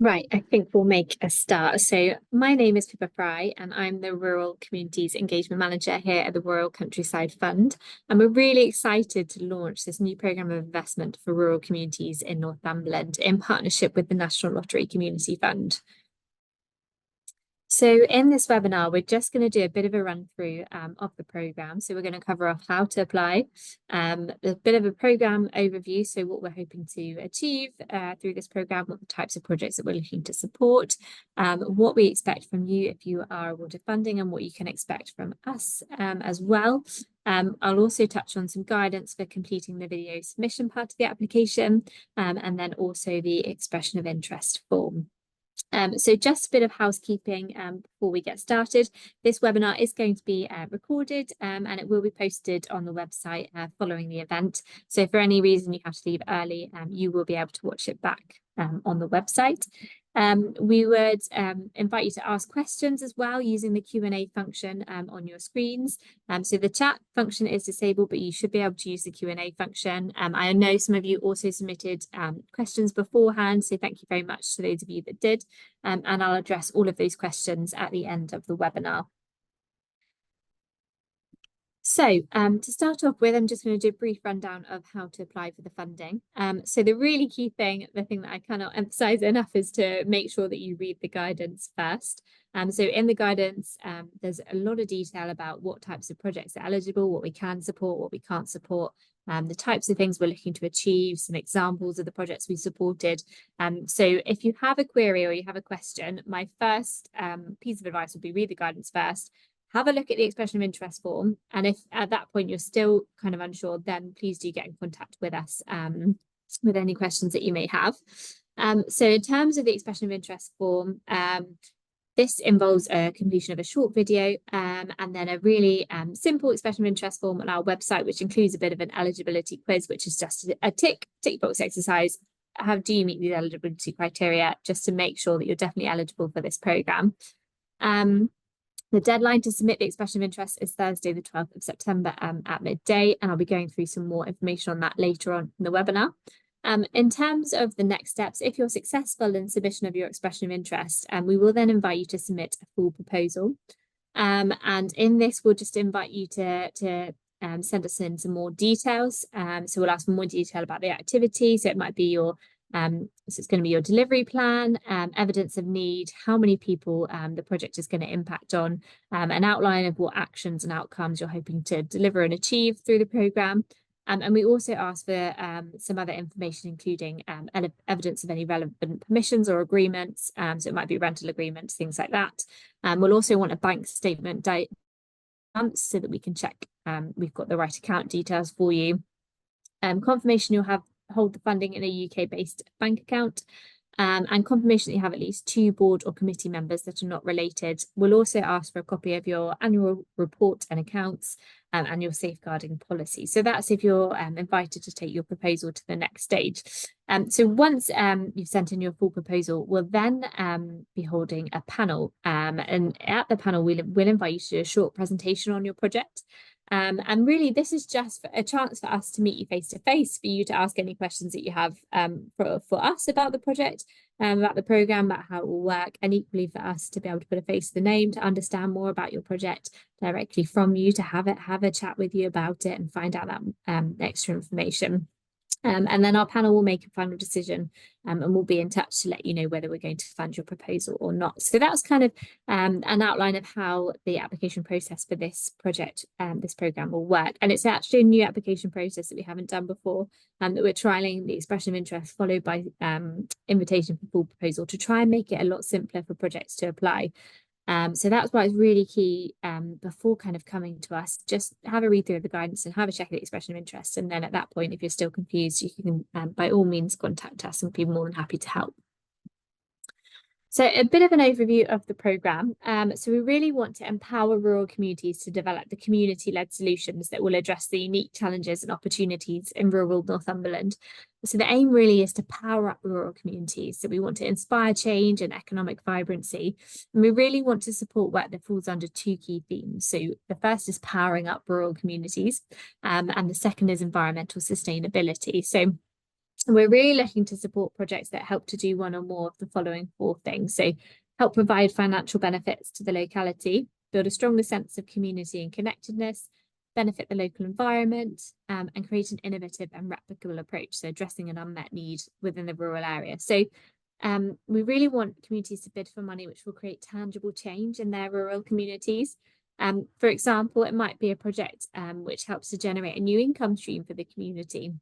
Right, I think we'll make a start. So my name is Pippa Fry and I'm the Rural Communities Engagement Manager here at the Royal Countryside Fund. And we're really excited to launch this new programme of investment for rural communities in Northumberland in partnership with the National Lottery Community Fund. So in this webinar, we're just going to do a bit of a run through of the programme. So we're going to cover off how to apply, a bit of a programme overview. So what we're hoping to achieve through this programme, what the types of projects that we're looking to support, what we expect from you if you are awarded funding and what you can expect from us as well. I'll also touch on some guidance for completing the video submission part of the application and then also the expression of interest form. So just a bit of housekeeping before we get started. This webinar is going to be recorded and it will be posted on the website following the event. So if for any reason you have to leave early, you will be able to watch it back on the website. We would invite you to ask questions as well using the Q&A function on your screens. So the chat function is disabled, but you should be able to use the Q&A function. I know some of you also submitted questions beforehand, so thank you very much to those of you that did. And I'll address all of those questions at the end of the webinar. So to start off with, I'm just going to do a brief rundown of how to apply for the funding. So the really key thing, the thing that I cannot emphasize enough is to make sure that you read the guidance first. So in the guidance, there's a lot of detail about what types of projects are eligible, what we can support, what we can't support, the types of things we're looking to achieve, some examples of the projects we supported. So if you have a query or you have a question, my first piece of advice would be read the guidance first. Have a look at the expression of interest form. And if at that point you're still kind of unsure, then please do get in contact with us with any questions that you may have. So in terms of the expression of interest form, this involves a completion of a short video and then a really simple expression of interest form on our website, which includes a bit of an eligibility quiz, which is just a tick box exercise. How do you meet these eligibility criteria, just to make sure that you're definitely eligible for this programme. The deadline to submit the expression of interest is Thursday, the 12th of September at midday, and I'll be going through some more information on that later on in the webinar. In terms of the next steps, if you're successful in submission of your expression of interest, we will then invite you to submit a full proposal. And in this, we'll just invite you to send us in some more details. So we'll ask for more detail about the activity. So it might be your so it's going to be your delivery plan, evidence of need, how many people the project is going to impact on, an outline of what actions and outcomes you're hoping to deliver and achieve through the programme. And we also ask for some other information, including evidence of any relevant permissions or agreements. So it might be rental agreements, things like that. We'll also want a bank statement so that we can check we've got the right account details for you. Confirmation you'll hold the funding in a UK-based bank account, and confirmation that you have at least 2 board or committee members that are not related. We'll also ask for a copy of your annual report and accounts and your safeguarding policy. So that's if you're invited to take your proposal to the next stage. So once you've sent in your full proposal, we'll then be holding a panel. And at the panel, we'll invite you to do a short presentation on your project. And really, this is just a chance for us to meet you face to face, for you to ask any questions that you have for us about the project, about the programme, about how it will work, and equally for us to be able to put a face to the name, to understand more about your project directly from you, to have a chat with you about it and find out that extra information. And then our panel will make a final decision and we'll be in touch to let you know whether we're going to fund your proposal or not. So that's kind of an outline of how the application process for this project, this programme will work. And it's actually a new application process that we haven't done before, that we're trialling the expression of interest followed by invitation for full proposal to try and make it a lot simpler for projects to apply. So that's why it's really key before kind of coming to us, just have a read through of the guidance and have a check of the expression of interest. And then at that point, if you're still confused, you can by all means contact us and we'll be more than happy to help. So a bit of an overview of the programme. So we really want to empower rural communities to develop the community-led solutions that will address the unique challenges and opportunities in rural Northumberland. So the aim really is to power up rural communities. So we want to inspire change and economic vibrancy. And we really want to support work that falls under 2 key themes. So the first is powering up rural communities, and the second is environmental sustainability. So And we're really looking to support projects that help to do one or more of the following 4 things. So help provide financial benefits to the locality, build a stronger sense of community and connectedness, benefit the local environment, and create an innovative and replicable approach, so addressing an unmet need within the rural area. So we really want communities to bid for money which will create tangible change in their rural communities. For example, it might be a project which helps to generate a new income stream for the community.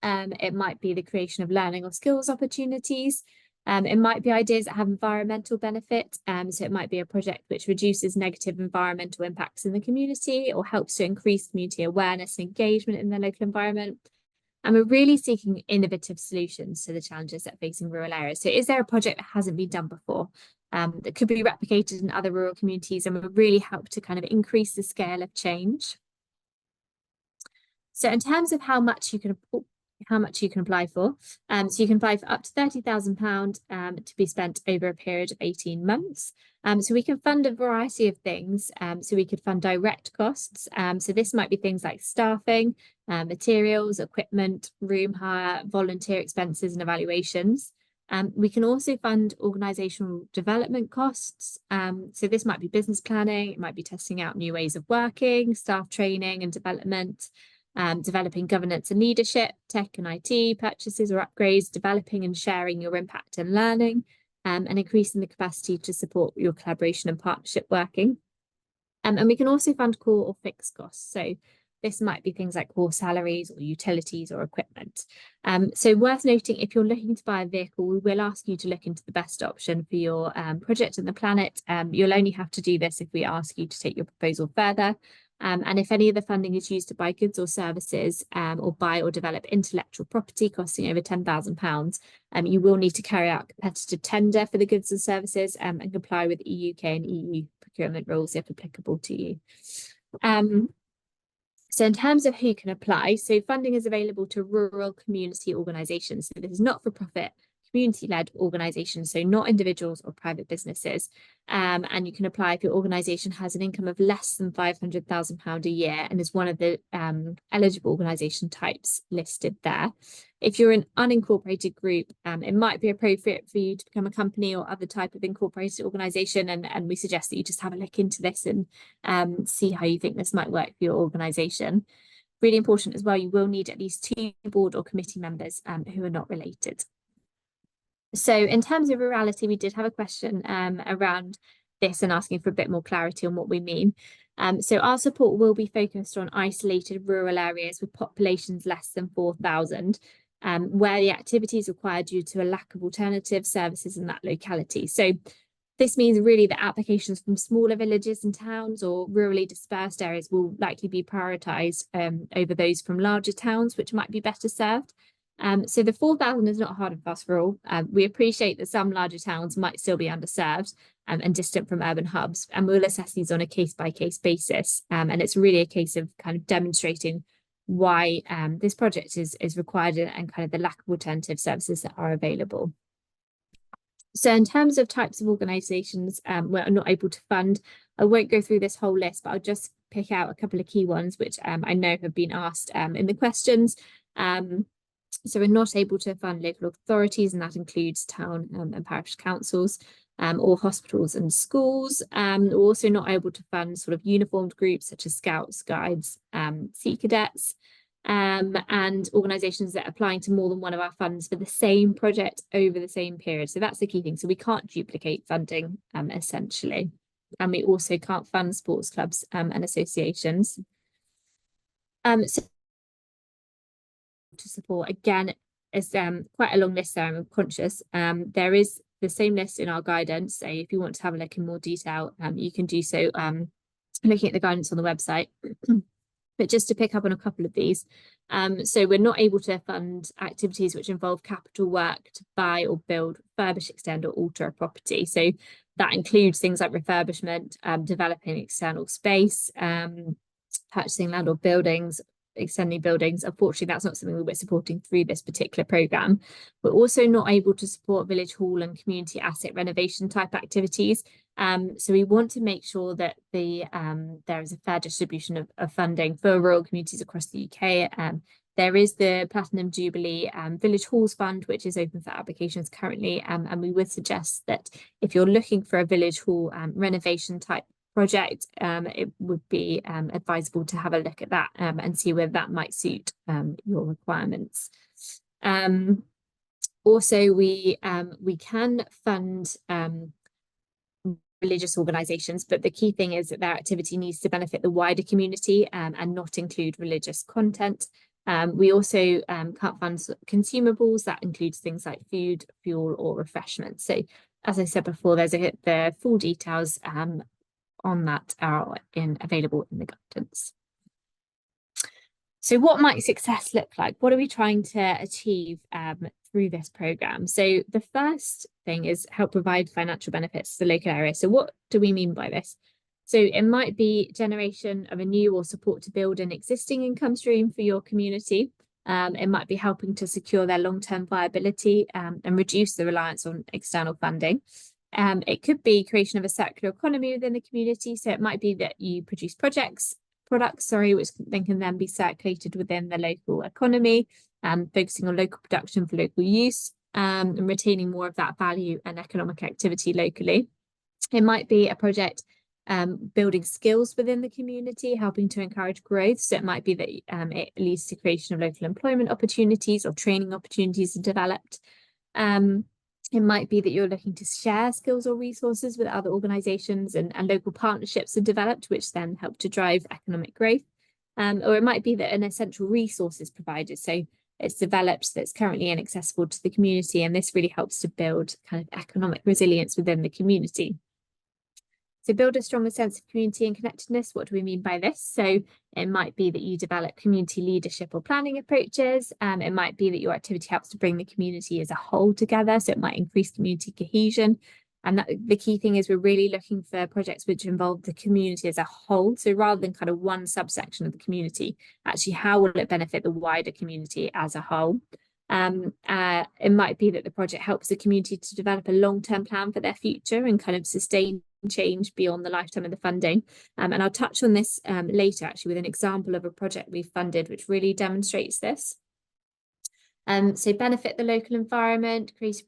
It might be the creation of learning or skills opportunities. It might be ideas that have environmental benefit. So it might be a project which reduces negative environmental impacts in the community or helps to increase community awareness and engagement in the local environment. And we're really seeking innovative solutions to the challenges that are facing rural areas. So is there a project that hasn't been done before that could be replicated in other rural communities and will really help to kind of increase the scale of change? So in terms of how much you can apply for. So you can apply for up to £30,000 to be spent over a period of 18 months. So we can fund a variety of things. So we could fund direct costs. So this might be things like staffing, materials, equipment, room hire, volunteer expenses and evaluations. We can also fund organisational development costs. So this might be business planning, it might be testing out new ways of working, staff training and development. Developing governance and leadership, tech and IT, purchases or upgrades, developing and sharing your impact and learning, and increasing the capacity to support your collaboration and partnership working. And we can also fund core or fixed costs. So this might be things like core salaries or utilities or equipment. So worth noting, if you're looking to buy a vehicle, we will ask you to look into the best option for your project and the planet. You'll only have to do this if we ask you to take your proposal further. And if any of the funding is used to buy goods or services or buy or develop intellectual property costing over £10,000, you will need to carry out a competitive tender for the goods and services and comply with UK and EU procurement rules if applicable to you. So in terms of who can apply, so funding is available to rural community organisations. So this is not-for-profit, community-led organisations, so not individuals or private businesses. And you can apply if your organisation has an income of less than £500,000 a year and is one of the eligible organisation types listed there. If you're an unincorporated group, it might be appropriate for you to become a company or other type of incorporated organisation, and we suggest that you just have a look into this and see how you think this might work for your organisation. Really important as well, you will need at least 2 board or committee members who are not related. So in terms of rurality, we did have a question around this and asking for a bit more clarity on what we mean. So our support will be focused on isolated rural areas with populations less than 4,000, where the activity is required due to a lack of alternative services in that locality. So this means really that applications from smaller villages and towns or rurally dispersed areas will likely be prioritised over those from larger towns, which might be better served. So the 4,000 is not a hard and fast rule. We appreciate that some larger towns might still be underserved and distant from urban hubs, and we'll assess these on a case-by-case basis. And it's really a case of kind of demonstrating why this project is required and kind of the lack of alternative services that are available. So in terms of types of organisations we're not able to fund, I won't go through this whole list, but I'll just pick out a couple of key ones which I know have been asked in the questions. So we're not able to fund local authorities, and that includes town and parish councils or hospitals and schools. We're also not able to fund sort of uniformed groups such as Scouts, Guides, Sea Cadets, and organisations that are applying to more than one of our funds for the same project over the same period. So that's the key thing. So we can't duplicate funding essentially. And we also can't fund sports clubs and associations. So to support, again, is quite a long list there, I'm conscious. There is the same list in our guidance. So if you want to have a look in more detail, you can do so looking at the guidance on the website. But just to pick up on a couple of these, so we're not able to fund activities which involve capital work to buy or build, refurbish, extend or alter a property. So that includes things like refurbishment, developing external space, purchasing land or buildings, extending buildings. Unfortunately, that's not something we're supporting through this particular programme. We're also not able to support village hall and community asset renovation type activities. So we want to make sure that there is a fair distribution of funding for rural communities across the UK. There is the Platinum Jubilee Village Halls Fund, which is open for applications currently. And we would suggest that if you're looking for a village hall renovation type project, it would be advisable to have a look at that and see whether that might suit your requirements. Also, we can fund religious organisations, but the key thing is that their activity needs to benefit the wider community and not include religious content. We also can't fund consumables. That includes things like food, fuel, or refreshments. So, as I said before, the full details on that are available in the guidance. So what might success look like? What are we trying to achieve through this programme? So the first thing is help provide financial benefits to the local area. So what do we mean by this? So it might be generation of a new or support to build an existing income stream for your community. It might be helping to secure their long-term viability and reduce the reliance on external funding. It could be creation of a circular economy within the community. So it might be that you produce products, which then be circulated within the local economy, focusing on local production for local use, and retaining more of that value and economic activity locally. It might be a project building skills within the community, helping to encourage growth. So it might be that it leads to creation of local employment opportunities or training opportunities are developed. It might be that you're looking to share skills or resources with other organisations and local partnerships are developed, which then help to drive economic growth. Or it might be that an essential resource is provided. So it's developed that's currently inaccessible to the community, and this really helps to build kind of economic resilience within the community. So build a stronger sense of community and connectedness. What do we mean by this? So it might be that you develop community leadership or planning approaches. It might be that your activity helps to bring the community as a whole together. So it might increase community cohesion. And the key thing is we're really looking for projects which involve the community as a whole. So rather than kind of one subsection of the community, actually, how will it benefit the wider community as a whole? It might be that the project helps the community to develop a long-term plan for their future and kind of sustain change beyond the lifetime of the funding. And I'll touch on this later, actually, with an example of a project we've funded, which really demonstrates this. So benefit the local environment, create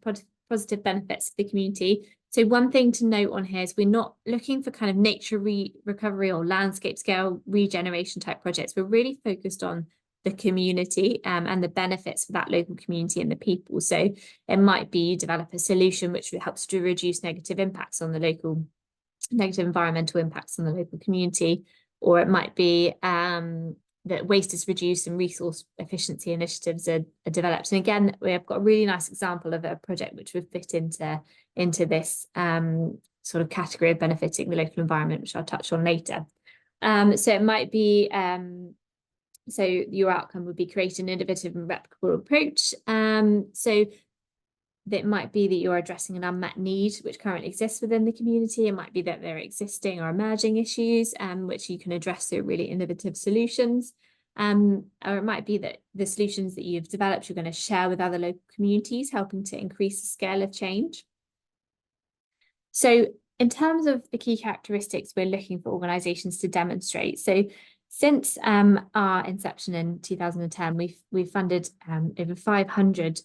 positive benefits for the community. So one thing to note on here is we're not looking for kind of nature recovery or landscape scale regeneration type projects. We're really focused on the community and the benefits for that local community and the people. So it might be you develop a solution which helps to reduce negative environmental impacts on the local community, or it might be that waste is reduced and resource efficiency initiatives are developed. And again, we have got a really nice example of a project which would fit into this sort of category of benefiting the local environment, which I'll touch on later. So it might be so your outcome would be create an innovative and replicable approach. So that might be that you're addressing an unmet need which currently exists within the community. It might be that there are existing or emerging issues which you can address through really innovative solutions. Or it might be that the solutions that you've developed you're going to share with other local communities, helping to increase the scale of change. So in terms of the key characteristics we're looking for organisations to demonstrate, so since our inception in 2010, we've funded over 500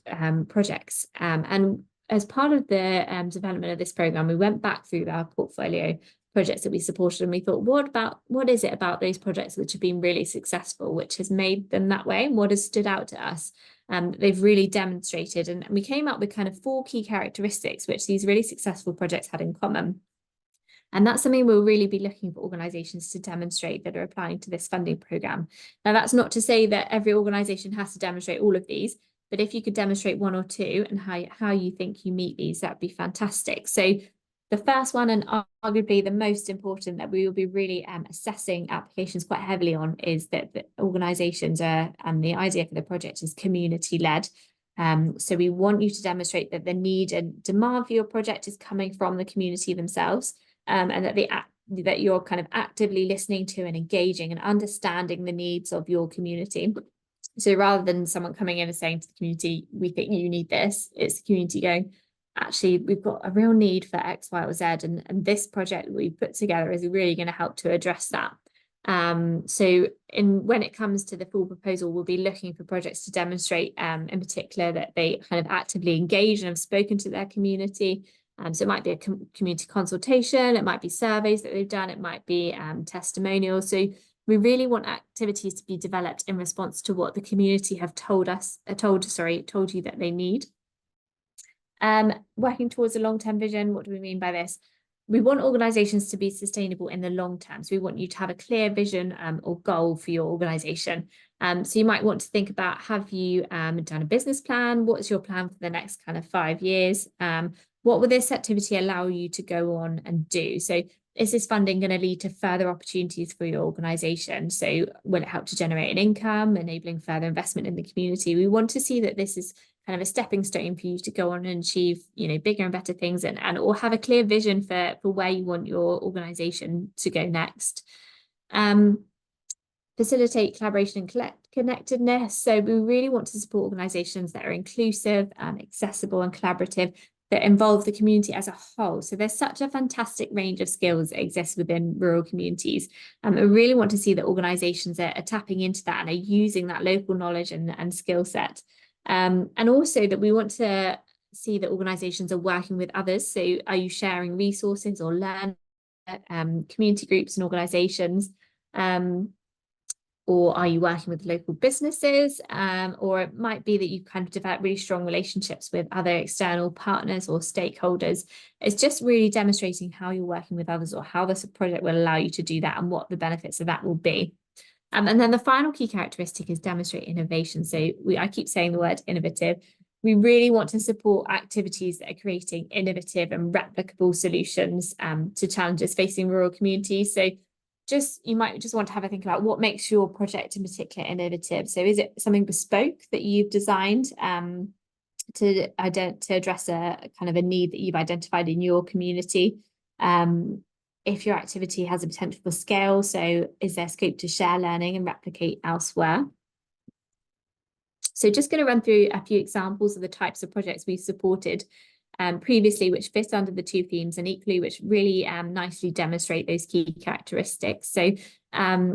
projects. And as part of the development of this programme, we went back through our portfolio projects that we supported, and we thought, what is it about those projects which have been really successful, which has made them that way, and what has stood out to us? They've really demonstrated, and we came up with kind of 4 key characteristics which these really successful projects had in common. And that's something we'll really be looking for organisations to demonstrate that are applying to this funding programme. Now, that's not to say that every organisation has to demonstrate all of these, but if you could demonstrate 1 or 2 and how you think you meet these, that'd be fantastic. So the first one, and arguably the most important that we will be really assessing applications quite heavily on, is that the organisations are, and the idea for the project is community-led. So we want you to demonstrate that the need and demand for your project is coming from the community themselves. And that you're kind of actively listening to and engaging and understanding the needs of your community. So rather than someone coming in and saying to the community, we think you need this, it's the community going, actually, we've got a real need for X, Y, or Z, and this project we put together is really going to help to address that. So when it comes to the full proposal, we'll be looking for projects to demonstrate in particular that they kind of actively engage and have spoken to their community. So it might be a community consultation, it might be surveys that they've done, it might be testimonials. So we really want activities to be developed in response to what the community have told you that they need. Working towards a long-term vision, what do we mean by this? We want organizations to be sustainable in the long term. So we want you to have a clear vision or goal for your organization. So you might want to think about, have you done a business plan? What's your plan for the next kind of 5 years? What will this activity allow you to go on and do? So is this funding going to lead to further opportunities for your organization? So will it help to generate an income, enabling further investment in the community? We want to see that this is kind of a stepping stone for you to go on and achieve, bigger and better things, and or have a clear vision for where you want your organization to go next. Facilitate collaboration and connectedness. So we really want to support organizations that are inclusive, accessible and collaborative, that involve the community as a whole. So there's such a fantastic range of skills that exist within rural communities. I really want to see that organizations are tapping into that and are using that local knowledge and skill set. And also that we want to see that organizations are working with others. So are you sharing resources or learning community groups and organizations? Or are you working with local businesses? Or it might be that you kind of develop really strong relationships with other external partners or stakeholders. It's just really demonstrating how you're working with others, or how this project will allow you to do that, and what the benefits of that will be. And then the final key characteristic is demonstrate innovation. So I keep saying the word innovative. We really want to support activities that are creating innovative and replicable solutions to challenges facing rural communities. So you might just want to have a think about what makes your project in particular innovative. So is it something bespoke that you've designed to address a kind of a need that you've identified in your community? If your activity has a potential for scale, so is there scope to share learning and replicate elsewhere? So just going to run through a few examples of the types of projects we've supported previously, which fit under the 2 themes, and equally which really nicely demonstrate those key characteristics. So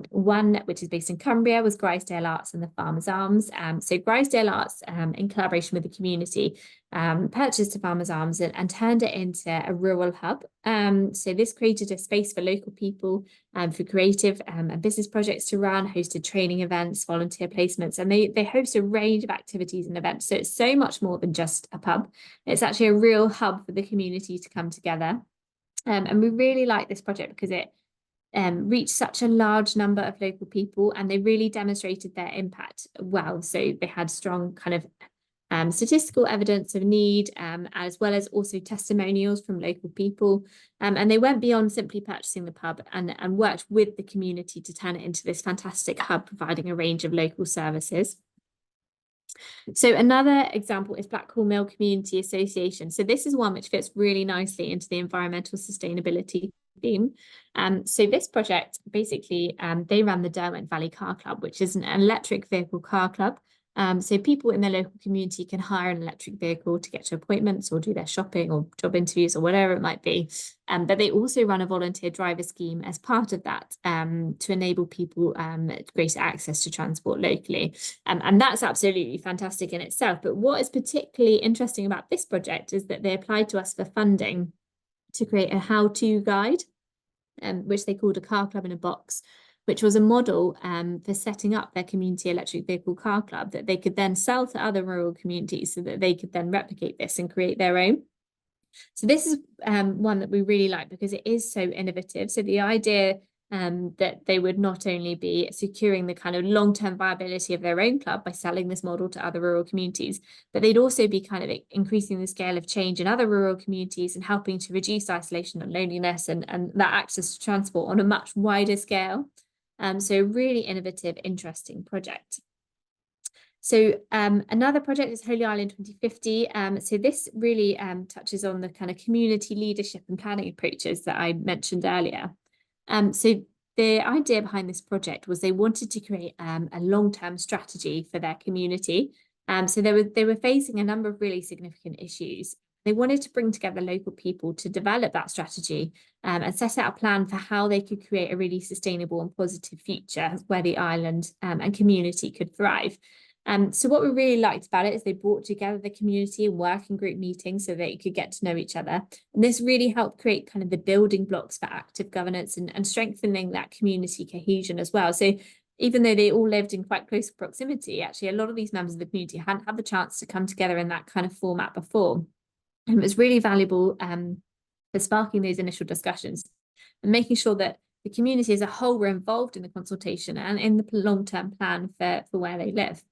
one, which is based in Cumbria, was Grisdale Arts and the Farmers Arms. So Grisdale Arts, in collaboration with the community, purchased the Farmers Arms and turned it into a rural hub. So this created a space for local people, for creative and business projects to run, hosted training events, volunteer placements, and they host a range of activities and events. So it's so much more than just a pub. It's actually a real hub for the community to come together. And we really like this project because it reached such a large number of local people, and they really demonstrated their impact well. So they had strong kind of statistical evidence of need, as well as also testimonials from local people. And they went beyond simply purchasing the pub and worked with the community to turn it into this fantastic hub, providing a range of local services. So another example is Blackwall Mill Community Association. So this is one which fits really nicely into the environmental sustainability theme. So this project, basically, they run the Derwent Valley Car Club, which is an electric vehicle car club. So people in the local community can hire an electric vehicle to get to appointments or do their shopping or job interviews or whatever it might be. But they also run a volunteer driver scheme as part of that, to enable people greater access to transport locally. And that's absolutely fantastic in itself. But what is particularly interesting about this project is that they applied to us for funding to create a how-to guide, which they called a car club in a box, which was a model for setting up their community electric vehicle car club that they could then sell to other rural communities, so that they could then replicate this and create their own. So this is one that we really like because it is so innovative. So the idea that they would not only be securing the kind of long-term viability of their own club by selling this model to other rural communities, but they'd also be kind of increasing the scale of change in other rural communities and helping to reduce isolation and loneliness and that access to transport on a much wider scale. So really innovative, interesting project. So another project is Holy Island 2050. So this really touches on the kind of community leadership and planning approaches that I mentioned earlier. So the idea behind this project was they wanted to create a long-term strategy for their community. So they were facing a number of really significant issues. They wanted to bring together local people to develop that strategy and set out a plan for how they could create a really sustainable and positive future where the island and community could thrive. So what we really liked about it is they brought together the community in working group meetings so they could get to know each other. And this really helped create kind of the building blocks for active governance and strengthening that community cohesion as well. So even though they all lived in quite close proximity, actually a lot of these members of the community hadn't had the chance to come together in that kind of format before. And it was really valuable for sparking those initial discussions and making sure that the community as a whole were involved in the consultation and in the long-term plan for where they live.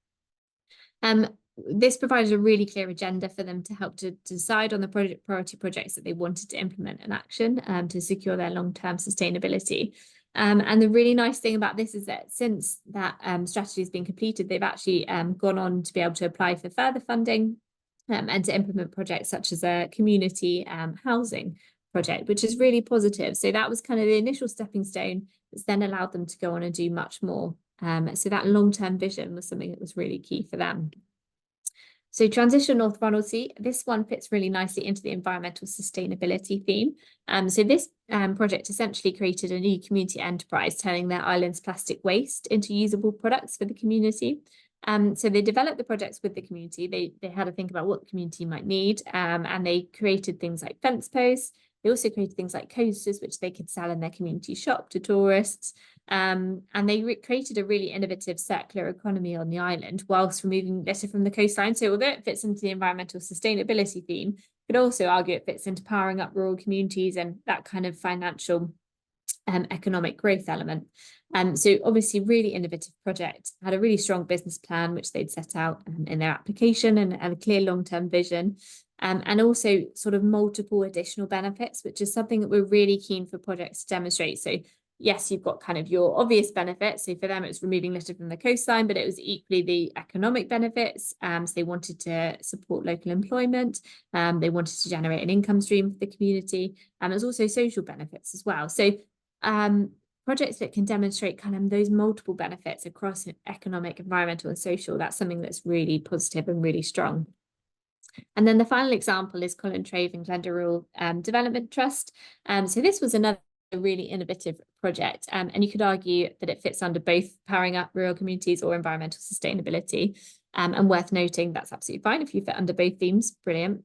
This provided a really clear agenda for them to help to decide on the priority projects that they wanted to implement in action to secure their long-term sustainability. And the really nice thing about this is that since that strategy has been completed, they've actually gone on to be able to apply for further funding and to implement projects such as a community housing project, which is really positive. So that was kind of the initial stepping stone that's then allowed them to go on and do much more. So that long-term vision was something that was really key for them. So Transition North Ronaldsay, this one fits really nicely into the environmental sustainability theme. So this project essentially created a new community enterprise, turning their island's plastic waste into usable products for the community. So they developed the projects with the community. They had to think about what the community might need, and they created things like fence posts. They also created things like coasters, which they could sell in their community shop to tourists. And they created a really innovative circular economy on the island whilst removing litter from the coastline. So although it fits into the environmental sustainability theme, you could also argue it fits into powering up rural communities and that kind of financial economic growth element. So obviously really innovative project, had a really strong business plan, which they'd set out in their application and a clear long-term vision. And also sort of multiple additional benefits, which is something that we're really keen for projects to demonstrate. So yes, you've got kind of your obvious benefits. So for them, it was removing litter from the coastline, but it was equally the economic benefits. So they wanted to support local employment. They wanted to generate an income stream for the community. And there's also social benefits as well. So projects that can demonstrate kind of those multiple benefits across economic, environmental, and social, that's something that's really positive and really strong. And then the final example is Colin-Trave and Glenda Rural Development Trust. So this was another really innovative project, and you could argue that it fits under both powering up rural communities or environmental sustainability. And worth noting, that's absolutely fine if you fit under both themes, brilliant.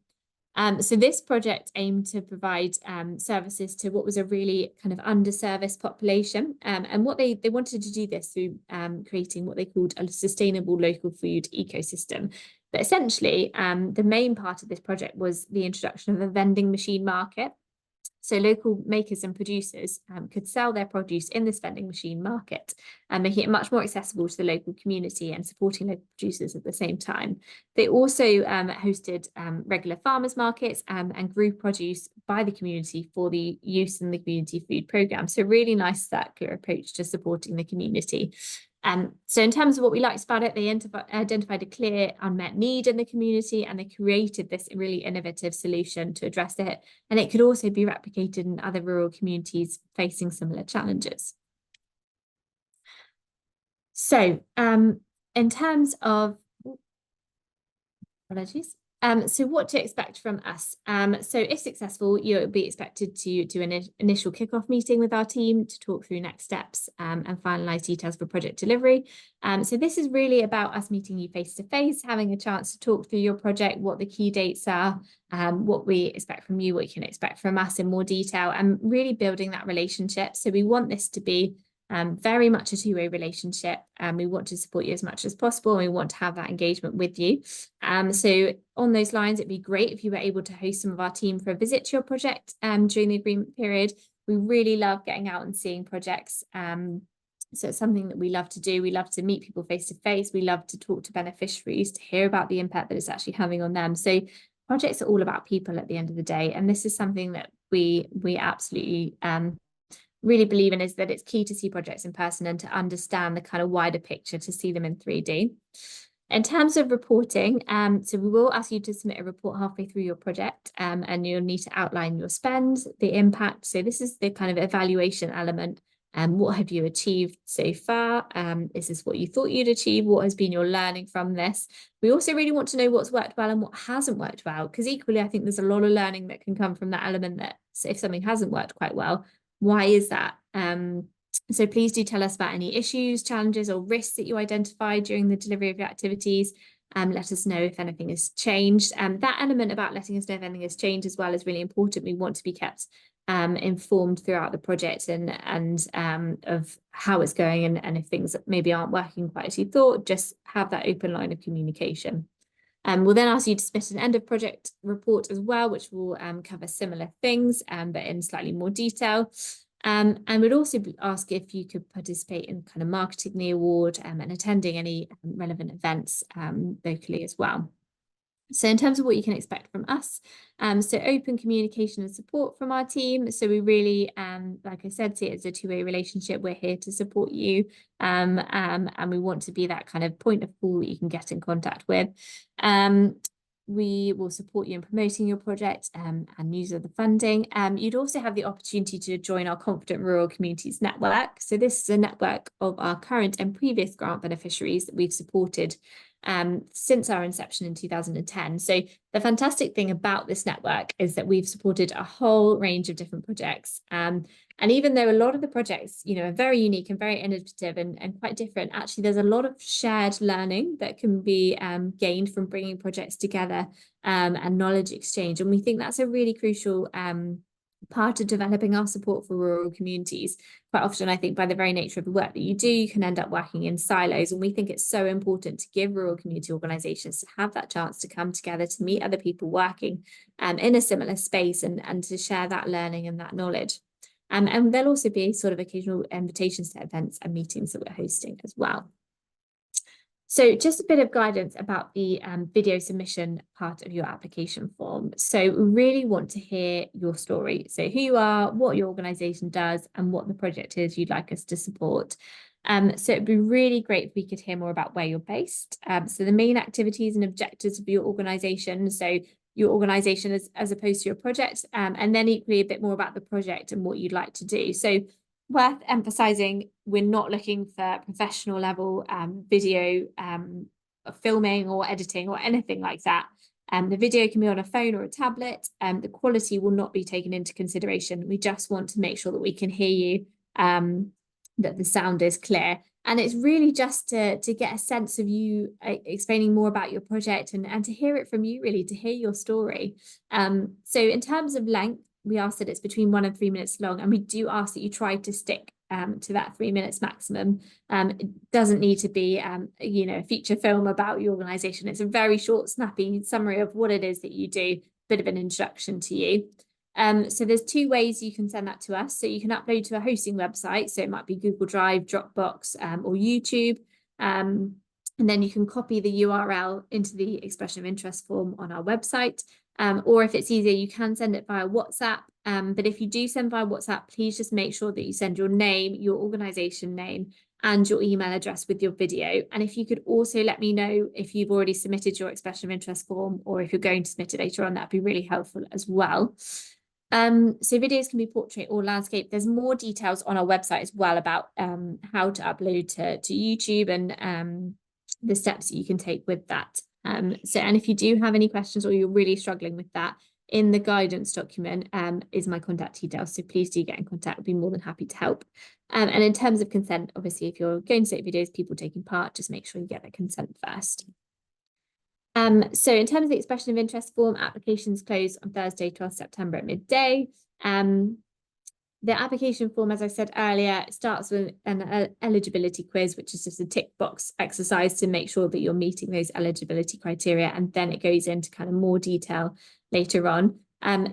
So this project aimed to provide services to what was a really kind of underserviced population. And what they wanted to do this through creating what they called a sustainable local food ecosystem. But essentially, the main part of this project was the introduction of a vending machine market. So local makers and producers could sell their produce in this vending machine market, making it much more accessible to the local community and supporting local producers at the same time. They also hosted regular farmers markets and grew produce by the community for the use in the community food programme. So really nice circular approach to supporting the community. So in terms of what we liked about it, they identified a clear unmet need in the community, and they created this really innovative solution to address it. And it could also be replicated in other rural communities facing similar challenges. So in terms of, apologies. So what to expect from us? So if successful, you'll be expected to do an initial kickoff meeting with our team to talk through next steps and finalise details for project delivery. So this is really about us meeting you face to face, having a chance to talk through your project, what the key dates are, what we expect from you, what you can expect from us in more detail, and really building that relationship. So we want this to be very much a two-way relationship, and we want to support you as much as possible, and we want to have that engagement with you. So on those lines, it'd be great if you were able to host some of our team for a visit to your project during the agreement period. We really love getting out and seeing projects. So it's something that we love to do. We love to meet people face to face. We love to talk to beneficiaries to hear about the impact that it's actually having on them. So projects are all about people at the end of the day, and this is something that we absolutely really believe in, is that it's key to see projects in person and to understand the kind of wider picture, to see them in 3D. In terms of reporting, so we will ask you to submit a report halfway through your project, and you'll need to outline your spend, the impact. So this is the kind of evaluation element What have you achieved so far? Is this what you thought you'd achieve? What has been your learning from this? We also really want to know what's worked well and what hasn't worked well, because equally, I think there's a lot of learning that can come from that element that if something hasn't worked quite well, why is that? So please do tell us about any issues, challenges, or risks that you identified during the delivery of your activities. Let us know if anything has changed. That element about letting us know if anything has changed as well is really important. We want to be kept informed throughout the project and of how it's going, and if things maybe aren't working quite as you thought, just have that open line of communication. We'll then ask you to submit an end of project report as well, which will cover similar things, but in slightly more detail. And we'd also ask if you could participate in kind of marketing the award and attending any relevant events locally as well. So in terms of what you can expect from us, so open communication and support from our team. So we really, like I said, see it as a two-way relationship. We're here to support you, and we want to be that kind of point of call that you can get in contact with. We will support you in promoting your project and use of the funding. You'd also have the opportunity to join our Confident Rural Communities Network. So this is a network of our current and previous grant beneficiaries that we've supported since our inception in 2010. So the fantastic thing about this network is that we've supported a whole range of different projects. And even though a lot of the projects, you know, are very unique and very innovative and quite different, actually, there's a lot of shared learning that can be gained from bringing projects together and knowledge exchange. And we think that's a really crucial part of developing our support for rural communities. Quite often, I think by the very nature of the work that you do, you can end up working in silos. And we think it's so important to give rural community organisations to have that chance to come together, to meet other people working in a similar space and to share that learning and that knowledge. And there'll also be sort of occasional invitations to events and meetings that we're hosting as well. So just a bit of guidance about the video submission part of your application form. So we really want to hear your story. So who you are, what your organisation does, and what the project is you'd like us to support. So it'd be really great if we could hear more about where you're based. So the main activities and objectives of your organisation. So your organisation as opposed to your project, and then equally a bit more about the project and what you'd like to do. So worth emphasising, we're not looking for professional level video filming or editing or anything like that. The video can be on a phone or a tablet. The quality will not be taken into consideration. We just want to make sure that we can hear you, that the sound is clear. And it's really just to get a sense of you explaining more about your project and to hear it from you, really, to hear your story. So in terms of length, we ask that it's between 1 and 3 minutes long, and we do ask that you try to stick to that 3 minutes maximum. It doesn't need to be, you know, a feature film about your organisation. It's a very short, snappy summary of what it is that you do, bit of an introduction to you. So there's 2 ways you can send that to us. So you can upload to a hosting website. So it might be Google Drive, Dropbox, or YouTube. And then you can copy the URL into the expression of interest form on our website. Or if it's easier, you can send it via WhatsApp. But if you do send via WhatsApp, please just make sure that you send your name, your organisation name, and your email address with your video. And if you could also let me know if you've already submitted your expression of interest form or if you're going to submit it later on, that'd be really helpful as well. So videos can be portrait or landscape. There's more details on our website as well about how to upload to YouTube and the steps that you can take with that. And if you do have any questions or you're really struggling with that, in the guidance document is my contact details. So please do get in contact. I'd be more than happy to help. And in terms of consent, obviously, if you're going to take videos, people taking part, just make sure you get the consent first. So in terms of the expression of interest form, applications close on Thursday, 12th September at midday. The application form, as I said earlier, starts with an eligibility quiz, which is just a tick box exercise to make sure that you're meeting those eligibility criteria. And then it goes into kind of more detail later on.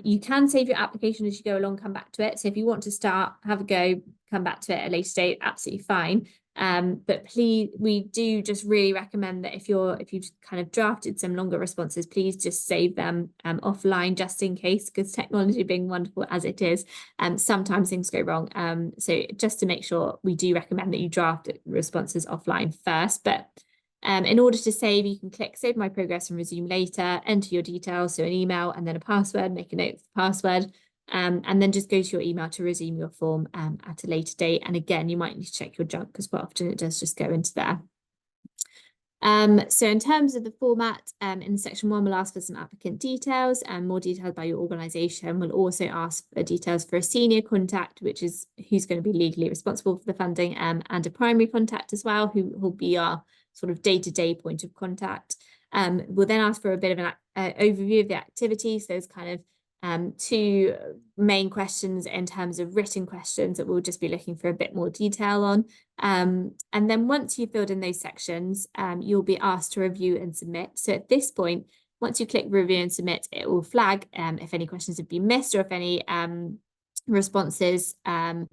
You can save your application as you go along, come back to it. So if you want to start, have a go, come back to it at a later date, absolutely fine. But please, we do just really recommend that if you've kind of drafted some longer responses, please just save them offline just in case, because technology being wonderful as it is, sometimes things go wrong. So just to make sure, we do recommend that you draft responses offline first. But in order to save, you can click Save My Progress and Resume Later, enter your details, so an email and then a password, make a note of the password. and then just go to your email to resume your form at a later date. And again, you might need to check your junk because quite often it does just go into there. So in terms of the format, in section 1, we'll ask for some applicant details and more details about your organisation. We'll also ask for details for a senior contact, which is who's going to be legally responsible for the funding, and a primary contact as well, who will be our sort of day-to-day point of contact. We'll then ask for a bit of an overview of the activities, those kind of 2 main questions in terms of written questions that we'll just be looking for a bit more detail on. And then once you've filled in those sections, you'll be asked to review and submit. So at this point, once you click review and submit, it will flag if any questions have been missed or if any responses aren't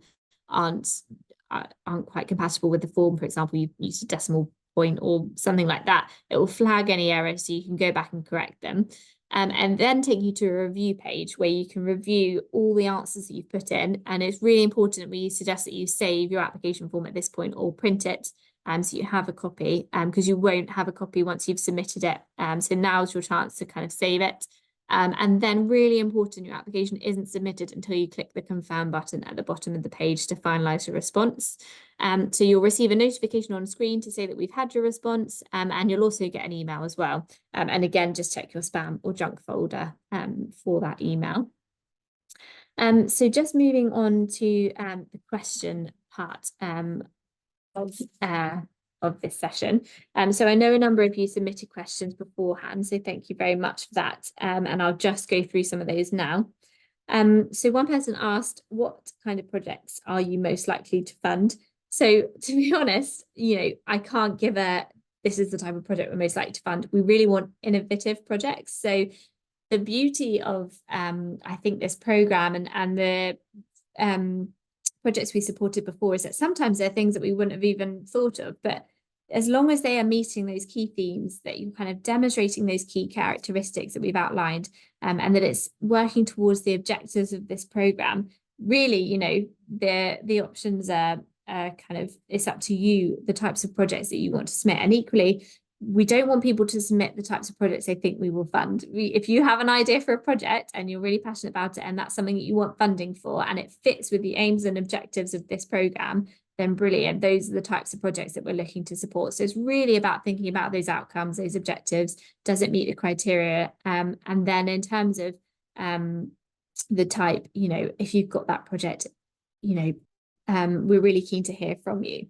quite compatible with the form. For example, you used a decimal point or something like that. It will flag any errors so you can go back and correct them. And then take you to a review page where you can review all the answers that you've put in. And it's really important, we suggest that you save your application form at this point or print it so you have a copy, because you won't have a copy once you've submitted it. So now's your chance to kind of save it. And then really important, your application isn't submitted until you click the confirm button at the bottom of the page to finalise your response. So you'll receive a notification on screen to say that we've had your response, and you'll also get an email as well. And again, just check your spam or junk folder for that email. So just moving on to the question part of this session. So I know a number of you submitted questions beforehand, so thank you very much for that. And I'll just go through some of those now. So one person asked, what kind of projects are you most likely to fund? So to be honest, I can't give this is the type of project we're most likely to fund. We really want innovative projects. So the beauty of, I think, this programme and the projects we supported before is that sometimes they're things that we wouldn't have even thought of, but as long as they are meeting those key themes, that you're kind of demonstrating those key characteristics that we've outlined, and that it's working towards the objectives of this programme, really, the options are kind of, it's up to you, the types of projects that you want to submit. And equally, we don't want people to submit the types of projects they think we will fund. If you have an idea for a project and you're really passionate about it and that's something that you want funding for and it fits with the aims and objectives of this programme, then brilliant. Those are the types of projects that we're looking to support. So it's really about thinking about those outcomes, those objectives. Does it meet the criteria? And then in terms of the type, if you've got that project, we're really keen to hear from you.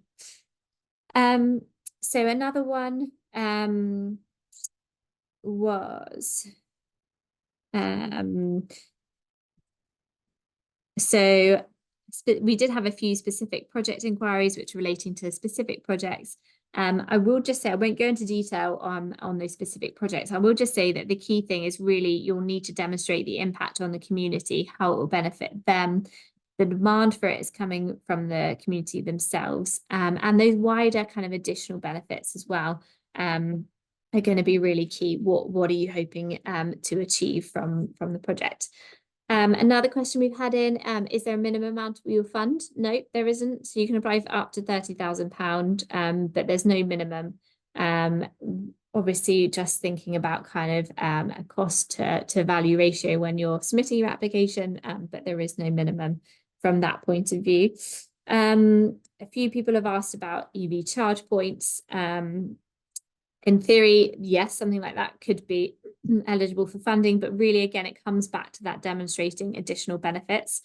So another one was so we did have a few specific project inquiries which are relating to specific projects. I will just say, I won't go into detail on those specific projects. I will just say that the key thing is really you'll need to demonstrate the impact on the community, how it will benefit them. The demand for it is coming from the community themselves, and those wider kind of additional benefits as well are going to be really key. What are you hoping to achieve from the project? Another question we've had in, is there a minimum amount we will fund? No, there isn't. So you can apply for up to £30,000, but there's no minimum. Obviously, just thinking about kind of a cost to value ratio when you're submitting your application, but there is no minimum from that point of view. A few people have asked about EV charge points. In theory, yes, something like that could be eligible for funding, but really, again, it comes back to that demonstrating additional benefits.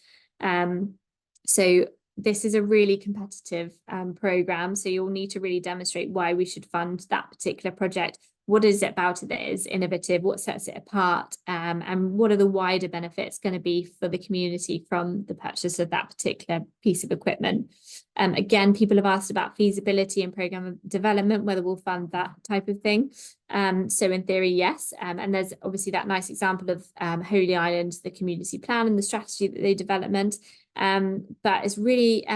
So this is a really competitive programme, so you'll need to really demonstrate why we should fund that particular project. What is it about it that is innovative? What sets it apart? And what are the wider benefits going to be for the community from the purchase of that particular piece of equipment? Again, people have asked about feasibility and programme development, whether we'll fund that type of thing. So in theory, yes. And there's obviously that nice example of Holy Island, the community plan and the strategy that they development. But it's really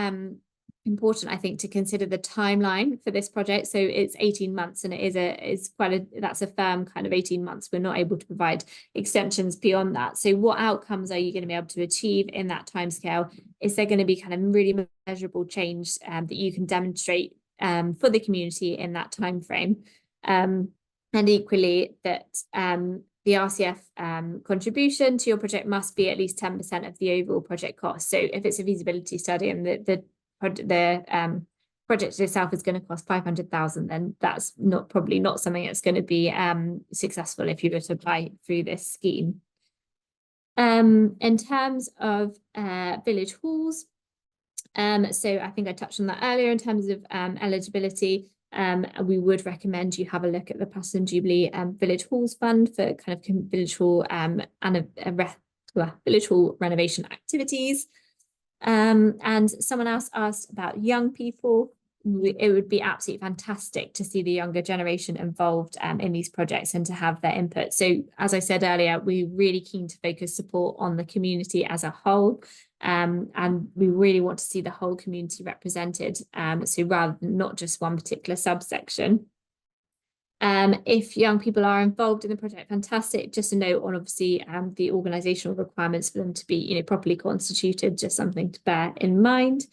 important, I think, to consider the timeline for this project. So it's 18 months, and that's a firm kind of 18 months. We're not able to provide extensions beyond that. So what outcomes are you going to be able to achieve in that timescale? Is there going to be kind of really measurable change that you can demonstrate for the community in that time frame? And equally, that the RCF contribution to your project must be at least 10% of the overall project cost. So if it's a feasibility study and the project itself is going to cost 500,000, then that's probably not something that's going to be successful if you were to apply through this scheme. In terms of village halls, so I think I touched on that earlier in terms of eligibility. We would recommend you have a look at the Platinum Jubilee Village Halls Fund for kind of village hall and village hall renovation activities. And someone else asked about young people. It would be absolutely fantastic to see the younger generation involved in these projects and to have their input. So as I said earlier, we're really keen to focus support on the community as a whole. And we really want to see the whole community represented. So rather than not just one particular subsection. If young people are involved in the project, fantastic. Just a note on obviously the organisational requirements for them to be, properly constituted, just something to bear in mind.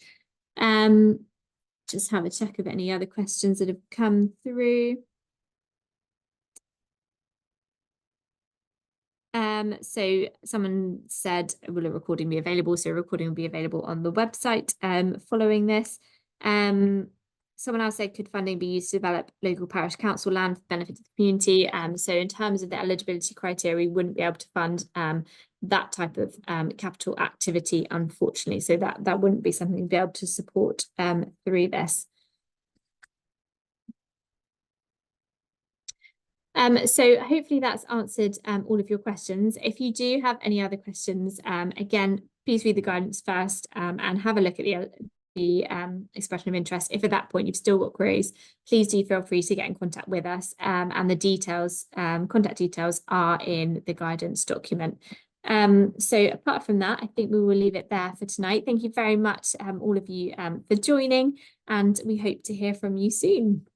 Just have a check of any other questions that have come through. So someone said, will a recording be available? So a recording will be available on the website following this. Someone else said, could funding be used to develop local parish council land for the benefit of the community? So in terms of the eligibility criteria, we wouldn't be able to fund that type of capital activity, unfortunately. So that wouldn't be something we'd be able to support through this. So hopefully that's answered all of your questions. If you do have any other questions, again, please read the guidance first and have a look at the expression of interest. If at that point you've still got queries, please do feel free to get in contact with us, and the details, contact details are in the guidance document. So apart from that, I think we will leave it there for tonight. Thank you very much, all of you, for joining, and we hope to hear from you soon.